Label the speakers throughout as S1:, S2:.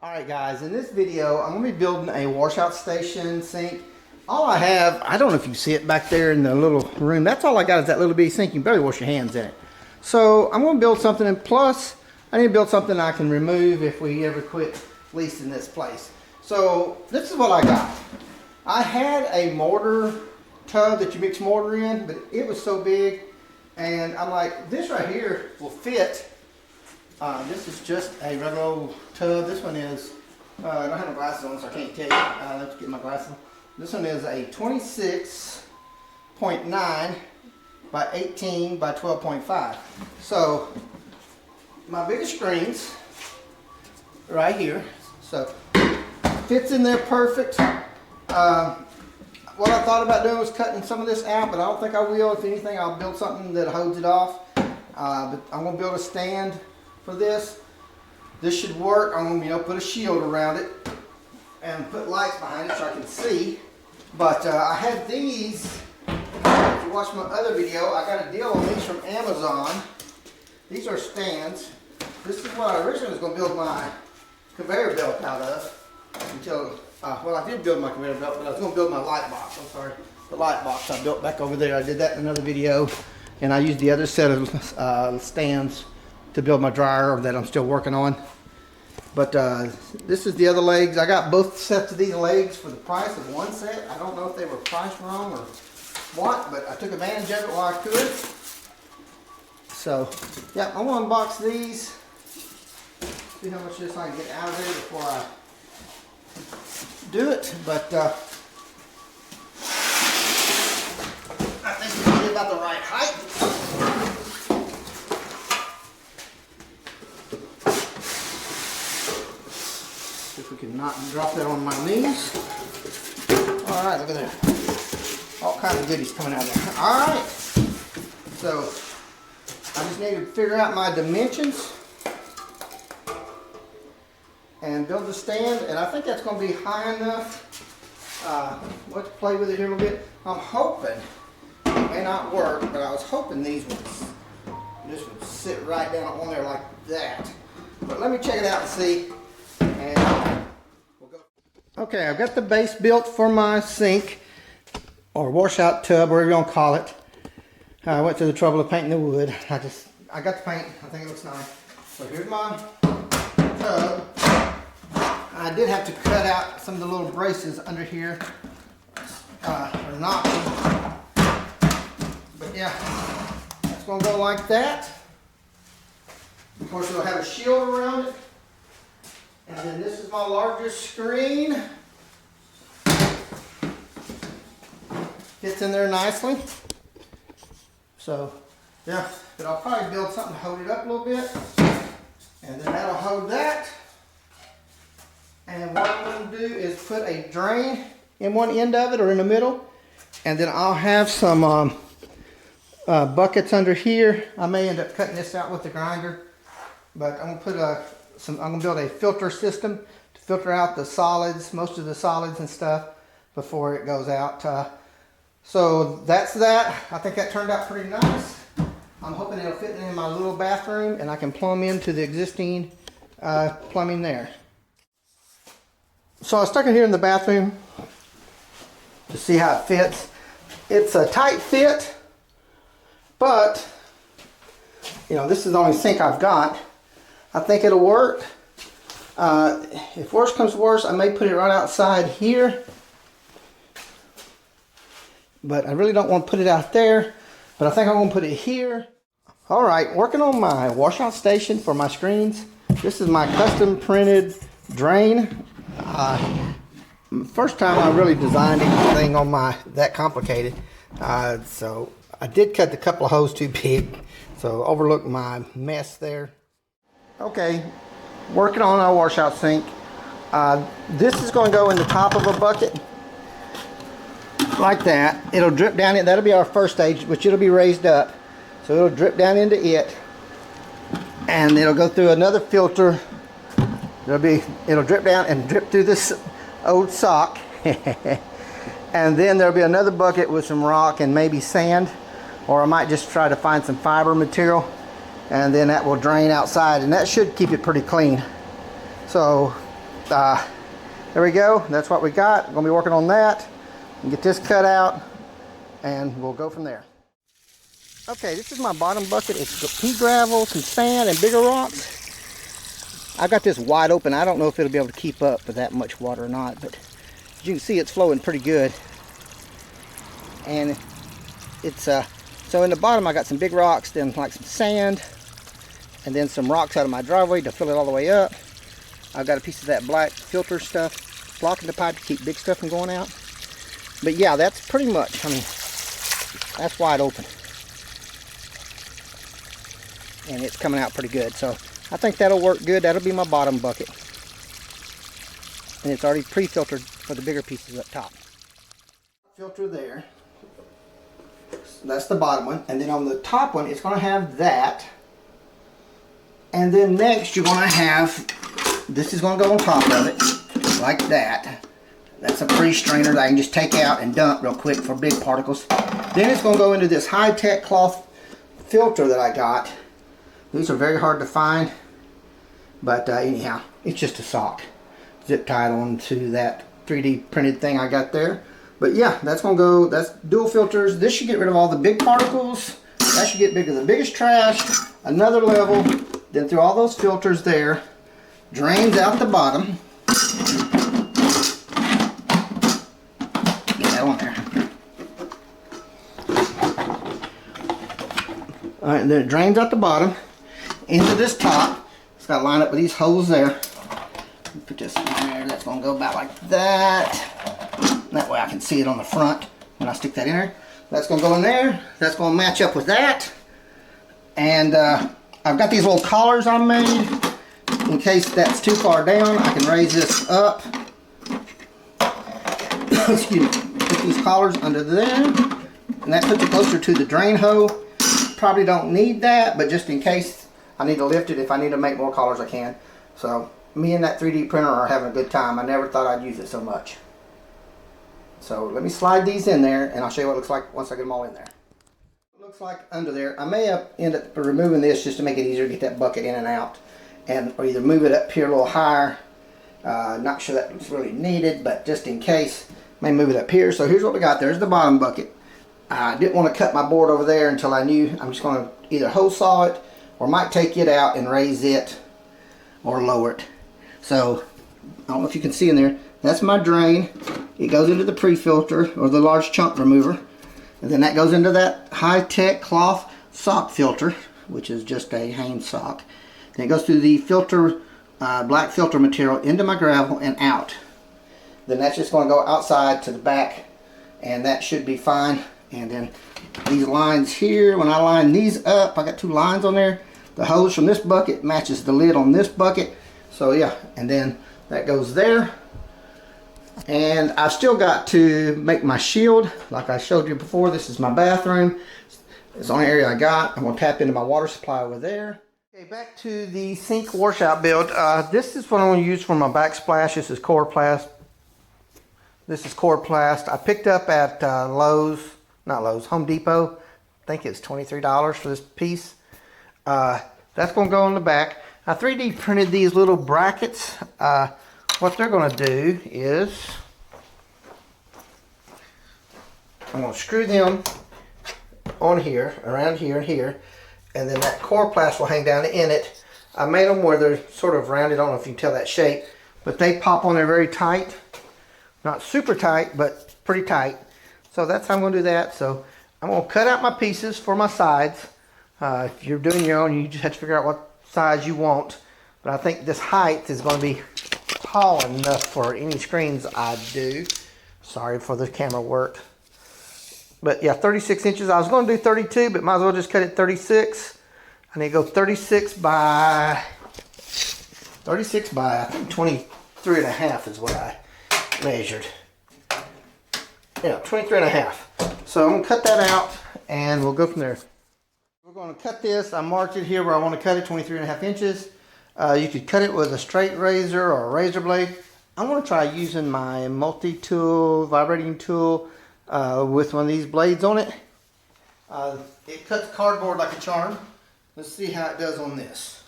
S1: Alright guys, in this video I'm going to be building a washout station sink. All I have, I don't know if you see it back there in the little room, that's all I got is that little bitty sink. You can barely wash your hands in it. So I'm going to build something, and plus I need to build something I can remove if we ever quit leasing this place. So this is what I got. I had a mortar tub that you mix mortar in, but it was so big, and I'm like, this right here will fit. This is just a regular old tub. This one is, I don't have my glasses on, so I can't tell you. I have to get my glasses on. This one is a 26.9 by 18 by 12.5. So my biggest screens right here. So fits in there perfect. What I thought about doing was cutting some of this out, but I don't think I will. If anything, I'll build something that holds it off. But I'm going to build a stand for this. This should work. I'm going to put a shield around it and put lights behind it so I can see. But I had these. If you watch my other video, I got a deal on these from Amazon. These are stands. This is what I originally was going to build my conveyor belt out of until, well, I did build my conveyor belt, but I was going to build my light box. I'm sorry, the light box I built back over there. I did that in another video, and I used the other set of stands to build my dryer that I'm still working on. But this is the other legs. I got both sets of these legs for the price of one set. I don't know if they were priced wrong or what, but I took advantage of it while I could. So, yeah, I'm going to unbox these. See how much of this I can get out of there before I do it. But I think we can get about the right height. If we can not drop that on my knees. Alright, look at that. All kinds of goodies coming out of there. Alright. So, I just need to figure out my dimensions and build the stand. And I think that's going to be high enough. Let's play with it here a little bit. I'm hoping, it may not work, but I was hoping this would sit right down on there like that. But let me check it out and see. And we'll go. Okay, I've got the base built for my sink or washout tub, whatever you want to call it. I went to the trouble of painting the wood. I got the paint. I think it looks nice. So here's my tub. I did have to cut out some of the little braces under here, or not. But yeah, it's going to go like that. Of course, it'll have a shield around it. And then this is my largest screen. Fits in there nicely. So, yeah, but I'll probably build something to hold it up a little bit. And then that'll hold that. And what I'm going to do is put a drain in one end of it or in the middle. And then I'll have some buckets under here. I may end up cutting this out with the grinder. But I'm going to put I'm going to build a filter system to filter out the solids, most of the solids and stuff before it goes out. So that's that. I think that turned out pretty nice. I'm hoping it'll fit in my little bathroom and I can plumb into the existing plumbing there. So I stuck it here in the bathroom to see how it fits. It's a tight fit, but this is the only sink I've got. I think it'll work. If worse comes to worse, I may put it right outside here. But I really don't want to put it out there. But I think I'm going to put it here. Alright, working on my washout station for my screens. This is my custom printed drain. First time I really designed anything on that complicated. So I did cut a couple of holes too big. So overlook my mess there. Okay, working on our washout sink. This is going to go in the top of a bucket like that. It'll drip down it. That'll be our first stage, which it'll be raised up. So it'll drip down into it, and it'll go through another filter. It'll drip down and drip through this old sock, and then there'll be another bucket with some rock and maybe sand, or I might just try to find some fiber material. And then that will drain outside, and that should keep it pretty clean. So there we go. That's what we got. We're gonna be working on that and get this cut out, and we'll go from there. Okay, this is my bottom bucket. It's pea gravel, some sand, and bigger rocks. I got this wide open. I don't know if it'll be able to keep up with that much water or not, but as you can see, it's flowing pretty good. And it's so in the bottom I got some big rocks, then like some sand, and then some rocks out of my driveway to fill it all the way up. I've got a piece of that black filter stuff blocking the pipe to keep big stuff from going out. But yeah, that's pretty much, I mean, that's wide open. And it's coming out pretty good. So I think that'll work good. That'll be my bottom bucket. And it's already pre-filtered for the bigger pieces up top. Filter there. That's the bottom one. And then on the top one, it's going to have that. And then next, you're going to have, this is going to go on top of it, like that. That's a pre-strainer that I can just take out and dump real quick for big particles. Then it's going to go into this high-tech cloth filter that I got. These are very hard to find, but anyhow, it's just a sock. Zip tied onto that 3D printed thing I got there. But yeah, that's going to go, that's dual filters. This should get rid of all the big particles. That should get rid of the biggest trash. Another level. Then through all those filters there, drains out the bottom. Get that on there. Alright, and then it drains out the bottom into this top. It's got to line up with these holes there. Put this in there. That's going to go about like that. That way I can see it on the front when I stick that in there. That's going to go in there. That's going to match up with that. And I've got these little collars I made. In case that's too far down, I can raise this up. Excuse me. Put these collars under there. And that puts it closer to the drain hole. Probably don't need that, but just in case I need to lift it, if I need to make more collars, I can. So me and that 3D printer are having a good time. I never thought I'd use it so much. So let me slide these in there, and I'll show you what it looks like once I get them all in there. It looks like under there, I may end up removing this just to make it easier to get that bucket in and out, or either move it up here a little higher. Not sure that's really needed, but just in case, may move it up here. So here's what we got. There's the bottom bucket. I didn't want to cut my board over there until I knew. I'm just going to either hole saw it or might take it out and raise it or lower it. So I don't know if you can see in there. That's my drain. It goes into the pre-filter or the large chunk remover. And then that goes into that high-tech cloth sock filter, which is just a Hanes sock. Then it goes through the filter, black filter material into my gravel and out. Then that's just going to go outside to the back, and that should be fine. And then these lines here, when I line these up, I got two lines on there. The hose from this bucket matches the lid on this bucket. So yeah, and then that goes there. And I've still got to make my shield. Like I showed you before, this is my bathroom. It's the only area I got. I'm going to tap into my water supply over there. Okay, back to the sink washout build. This is what I'm going to use for my backsplash. This is Coroplast. This is Coroplast. I picked up at Home Depot. I think it's $23 for this piece. That's going to go on the back. I 3D printed these little brackets. What they're going to do is I'm going to screw them on here, around here and here, and then that Coroplast will hang down in it. I made them where they're sort of rounded. I don't know if you can tell that shape, but they pop on there very tight. Not super tight, but pretty tight. So that's how I'm going to do that. So I'm going to cut out my pieces for my sides. If you're doing your own, you just have to figure out what size you want. But I think this height is going to be tall enough for any screens I do. Sorry for the camera work. But yeah, 36 inches. I was going to do 32, but might as well just cut it 36. I need to go 36 by I think 23 and a half is what I measured. Yeah, 23 and a half. So I'm going to cut that out and we'll go from there. We're going to cut this. I marked it here where I want to cut it, 23 and a half inches. You could cut it with a straight razor or a razor blade. I'm going to try using my multi-tool, vibrating tool with one of these blades on it. It cuts cardboard like a charm. Let's see how it does on this.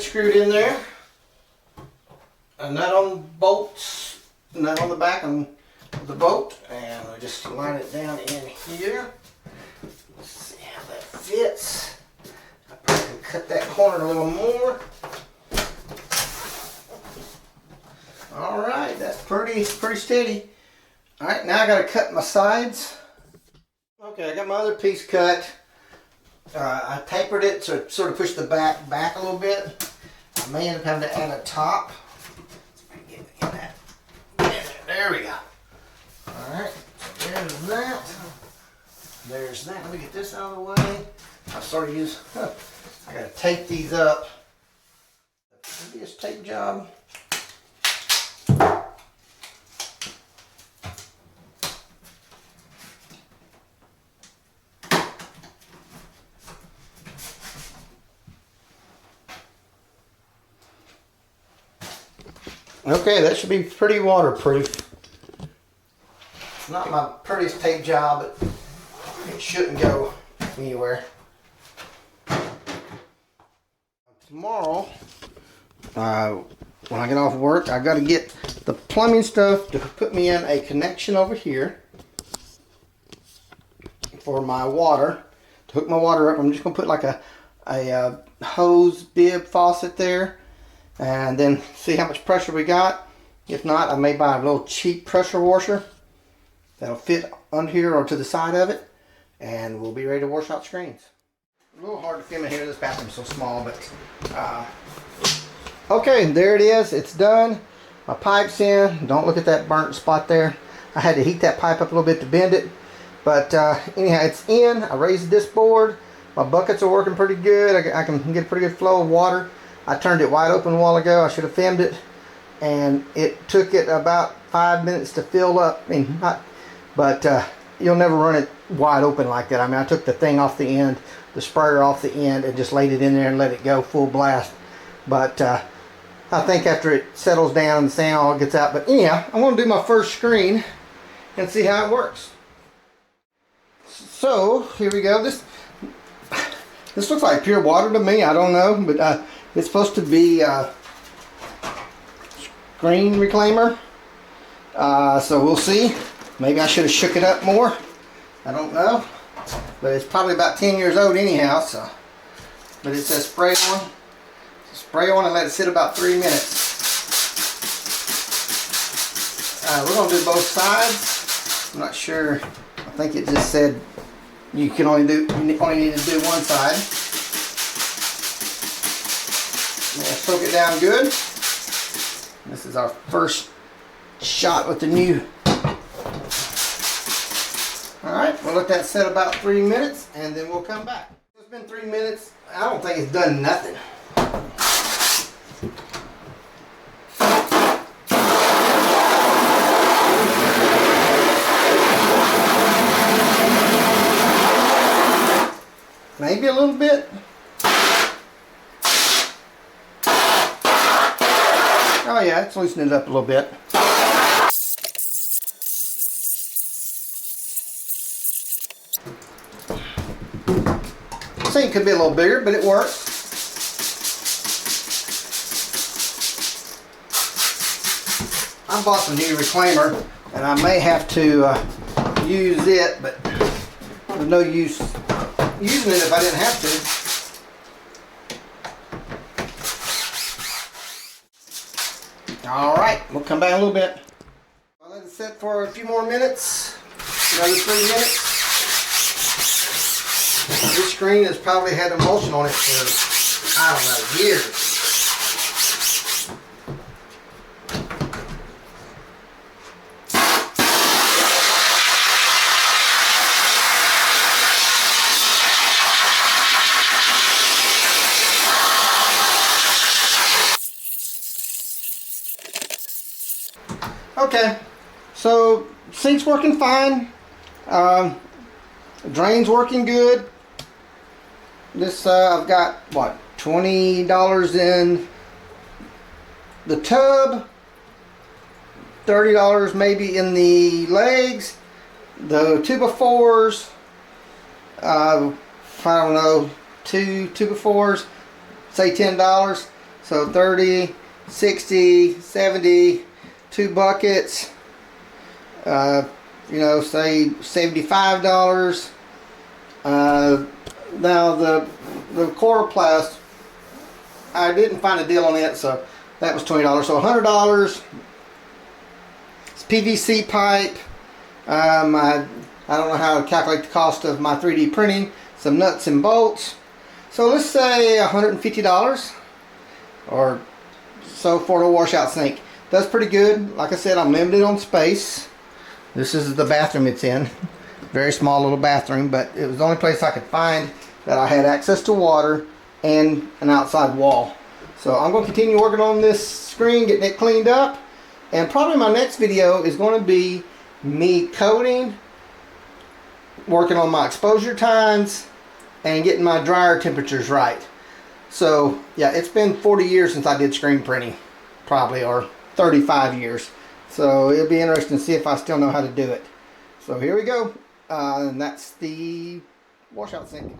S1: it screwed in there. A nut on the bolts, nut on the back of the bolt, and we'll just line it down in here. Let's see how that fits. I probably can cut that corner a little more. All right, that's pretty steady. All right, now I got to cut my sides. Okay, I got my other piece cut. I tapered it to sort of push the back a little bit. I may end up having to add a top. There we go. Alright, so there's that. There's that. Let me get this out of the way. I sort of use, I gotta tape these up. Maybe it's tape job. Okay, that should be pretty waterproof. It's not my prettiest tape job, but it shouldn't go anywhere. Tomorrow, when I get off work, I got to get the plumbing stuff to put me in a connection over here for my water. To hook my water up, I'm just going to put like a hose bib faucet there. And then see how much pressure we got. If not, I may buy a little cheap pressure washer that'll fit under here or to the side of it, and we'll be ready to wash out screens. A little hard to film in here, this bathroom's so small, but okay, there it is, it's done. My pipe's in. Don't look at that burnt spot there. I had to heat that pipe up a little bit to bend it, but anyhow, it's in. I raised this board. My buckets are working pretty good. I can get a pretty good flow of water. I turned it wide open a while ago. I should have filmed it, and it took it about 5 minutes to fill up. I mean, but you'll never run it wide open like that. I mean, I took the thing off the end, the sprayer off the end, and just laid it in there and let it go full blast. But I think after it settles down and the sand all gets out. But anyhow, I'm going to do my first screen and see how it works. So here we go. This looks like pure water to me. I don't know, but it's supposed to be screen reclaimer. So we'll see. Maybe I should have shook it up more. I don't know. But it's probably about 10 years old anyhow. So, but it says spray on. Spray on and let it sit about 3 minutes. We're going to do both sides. I'm not sure. I think it just said you only need to do one side. We'll soak it down good. This is our first shot with the new. Alright, we'll let that set about 3 minutes and then we'll come back. It's been 3 minutes. I don't think it's done nothing. Maybe a little bit. Oh yeah, it's loosening it up a little bit. Sink could be a little bigger, but it works. I bought some new reclaimer, and I may have to use it, but there's no use using it if I didn't have to. Alright, we'll come back in a little bit. I'll let it sit for a few more minutes. Another 3 minutes. This screen has probably had emulsion on it for, I don't know, years. Okay, so sink's working fine. Drain's working good. This I've got what, $20 in the tub, $30 maybe in the legs, the 2x4s. I don't know, two 2x4s, say $10. So 30, 60, 70, 2 buckets, you know, say $75. Now the coroplast, I didn't find a deal on it, so that was $20. So $100. It's PVC pipe. I don't know how to calculate the cost of my 3D printing. Some nuts and bolts. So let's say $150 or so for a washout sink. That's pretty good. Like I said, I'm limited on space. This is the bathroom it's in. Very small little bathroom, but it was the only place I could find that I had access to water and an outside wall. So I'm going to continue working on this screen, getting it cleaned up. And probably my next video is going to be me coating, working on my exposure times, and getting my dryer temperatures right. So yeah, it's been 40 years since I did screen printing, probably, or 35 years. So it'll be interesting to see if I still know how to do it. So here we go. And that's the washout sink.